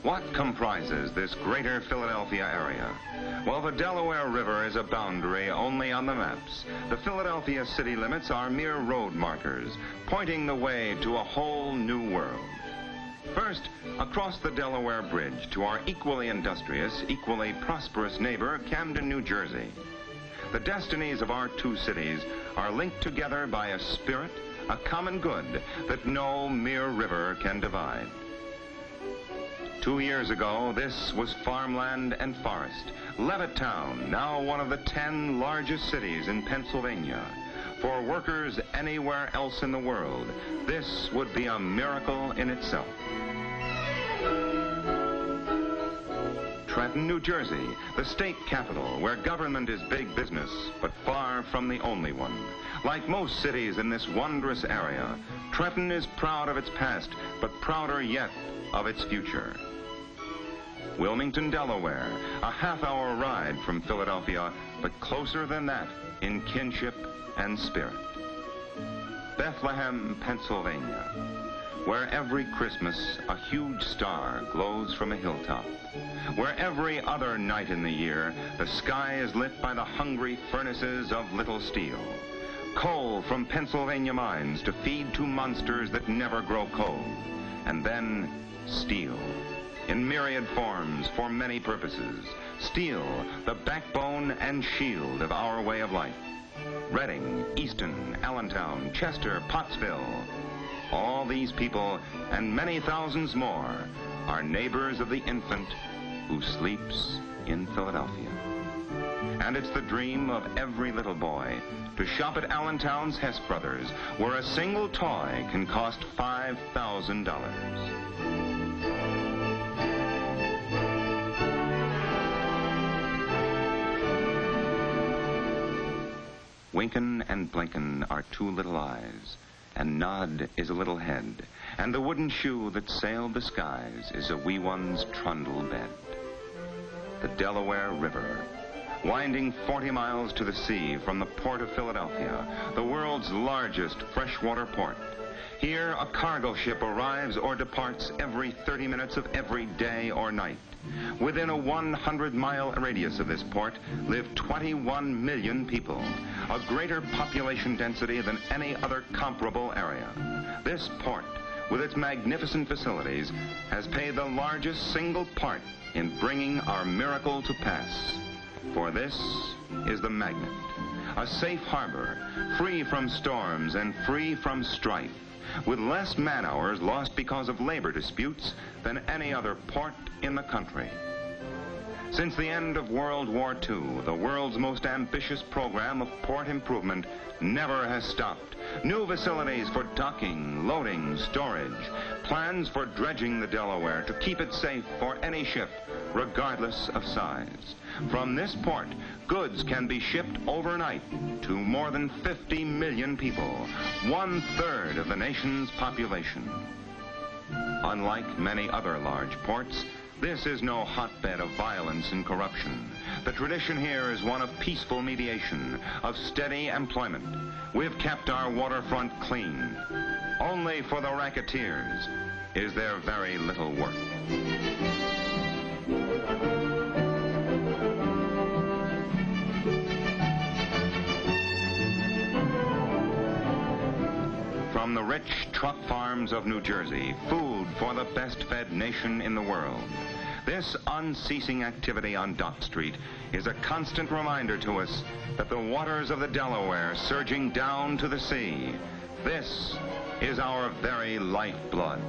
What comprises this greater Philadelphia area? Well, the Delaware River is a boundary only on the maps. The Philadelphia city limits are mere road markers, pointing the way to a whole new world. First, across the Delaware Bridge to our equally industrious, equally prosperous neighbor, Camden, New Jersey. The destinies of our two cities are linked together by a spirit, a common good that no mere river can divide. 2 years ago, this was farmland and forest. Levittown, now one of the 10 largest cities in Pennsylvania. For workers anywhere else in the world, this would be a miracle in itself. Trenton, New Jersey, the state capital, where government is big business, but far from the only one. Like most cities in this wondrous area, Trenton is proud of its past, but prouder yet of its future. Wilmington, Delaware, a half-hour ride from Philadelphia, but closer than that in kinship and spirit. Bethlehem, Pennsylvania, where every Christmas a huge star glows from a hilltop, where every other night in the year the sky is lit by the hungry furnaces of Little Steel. Coal from Pennsylvania mines to feed to monsters that never grow cold. And then steel, in myriad forms for many purposes. Steel, the backbone and shield of our way of life. Reading, Easton, Allentown, Chester, Pottsville. All these people, and many thousands more, are neighbors of the infant who sleeps in Philadelphia. And it's the dream of every little boy to shop at Allentown's Hess Brothers, where a single toy can cost $5,000. Winkin' and blinkin' are two little eyes, and Nod is a little head, and the wooden shoe that sailed the skies is a wee one's trundle bed. The Delaware River, winding 40 miles to the sea from the port of Philadelphia, the world's largest freshwater port. Here, a cargo ship arrives or departs every 30 minutes of every day or night. Within a 100-mile radius of this port live 21 million people, a greater population density than any other comparable area. This port, with its magnificent facilities, has played the largest single part in bringing our miracle to pass. For this is the magnet, a safe harbor, free from storms and free from strife, with less man-hours lost because of labor disputes than any other port in the country. Since the end of World War II, the world's most ambitious program of port improvement never has stopped. New facilities for docking, loading, storage, plans for dredging the Delaware to keep it safe for any ship, regardless of size. From this port, goods can be shipped overnight to more than 50 million people, 1/3 of the nation's population. Unlike many other large ports, this is no hotbed of violence and corruption. The tradition here is one of peaceful mediation, of steady employment. We've kept our waterfront clean. Only for the racketeers is there very little work. From the rich truck farms of New Jersey, food for the best-fed nation in the world. This unceasing activity on Dock Street is a constant reminder to us that the waters of the Delaware surging down to the sea, this is our very lifeblood.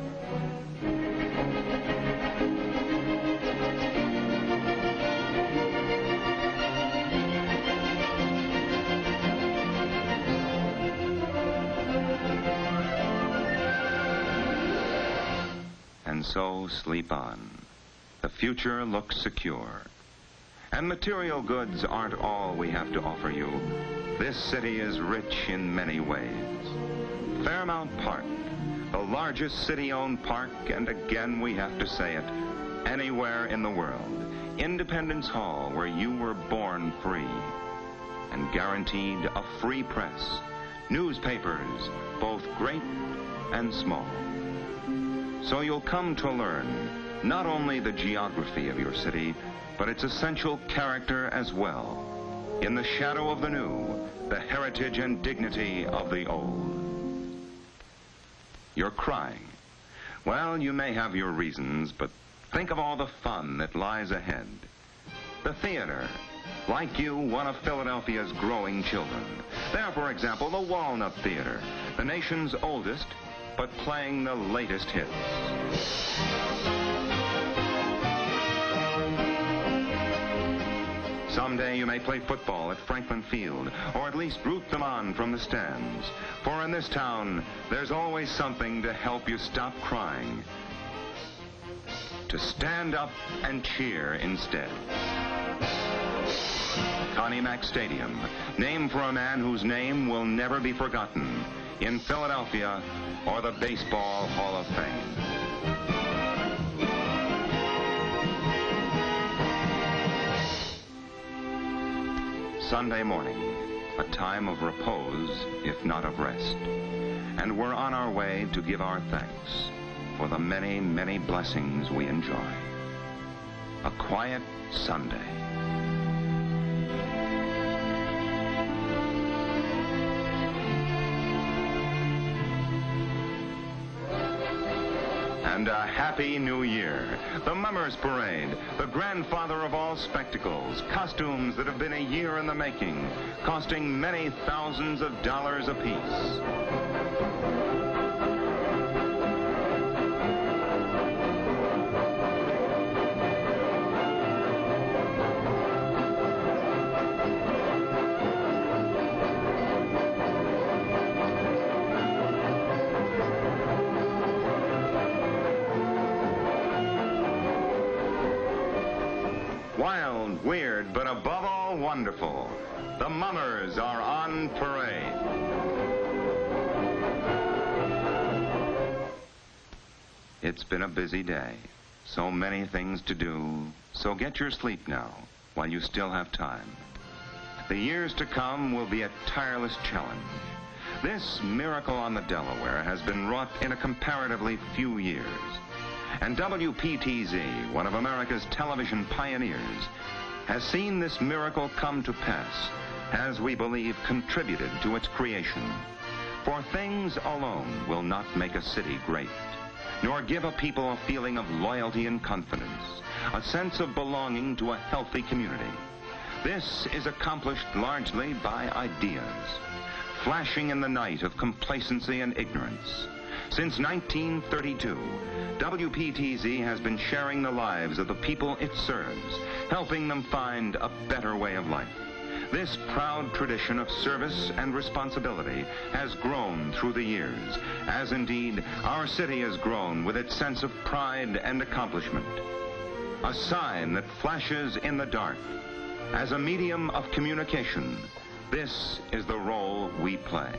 And so sleep on. The future looks secure. And material goods aren't all we have to offer you. This city is rich in many ways. Fairmount Park, the largest city-owned park, and again we have to say it, anywhere in the world. Independence Hall, where you were born free. And guaranteed a free press. Newspapers, both great and small. So you'll come to learn not only the geography of your city, but its essential character as well. In the shadow of the new, the heritage and dignity of the old. You're crying. Well, you may have your reasons, but think of all the fun that lies ahead. The theater, like you, one of Philadelphia's growing children. There, for example, the Walnut Theater, the nation's oldest, but playing the latest hits. Someday you may play football at Franklin Field, or at least root them on from the stands. For in this town, there's always something to help you stop crying. To stand up and cheer instead. Connie Mack Stadium, named for a man whose name will never be forgotten in Philadelphia or the Baseball Hall of Fame. Sunday morning, a time of repose, if not of rest. And we're on our way to give our thanks for the many, many blessings we enjoy. A quiet Sunday. And a happy new year. The Mummers Parade, the grandfather of all spectacles, costumes that have been a year in the making, costing many thousands of dollars apiece. Wild, weird, but above all wonderful. The Mummers are on parade. It's been a busy day. So many things to do. So get your sleep now, while you still have time. The years to come will be a tireless challenge. This miracle on the Delaware has been wrought in a comparatively few years. And WPTZ, one of America's television pioneers, has seen this miracle come to pass, has, we believe, contributed to its creation. For things alone will not make a city great, nor give a people a feeling of loyalty and confidence, a sense of belonging to a healthy community. This is accomplished largely by ideas, flashing in the night of complacency and ignorance. Since 1932, WPTZ has been sharing the lives of the people it serves, helping them find a better way of life. This proud tradition of service and responsibility has grown through the years, as indeed our city has grown with its sense of pride and accomplishment. A sign that flashes in the dark. As a medium of communication, this is the role we play.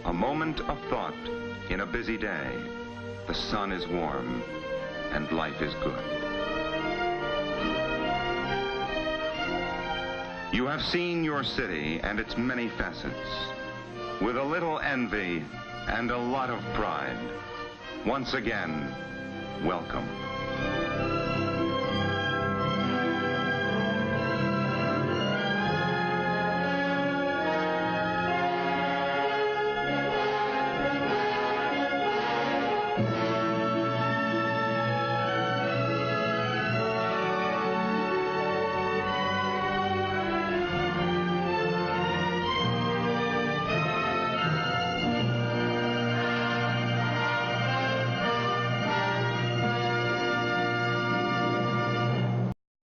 A moment of thought in a busy day. The sun is warm and life is good. You have seen your city and its many facets with a little envy and a lot of pride. Once again, welcome.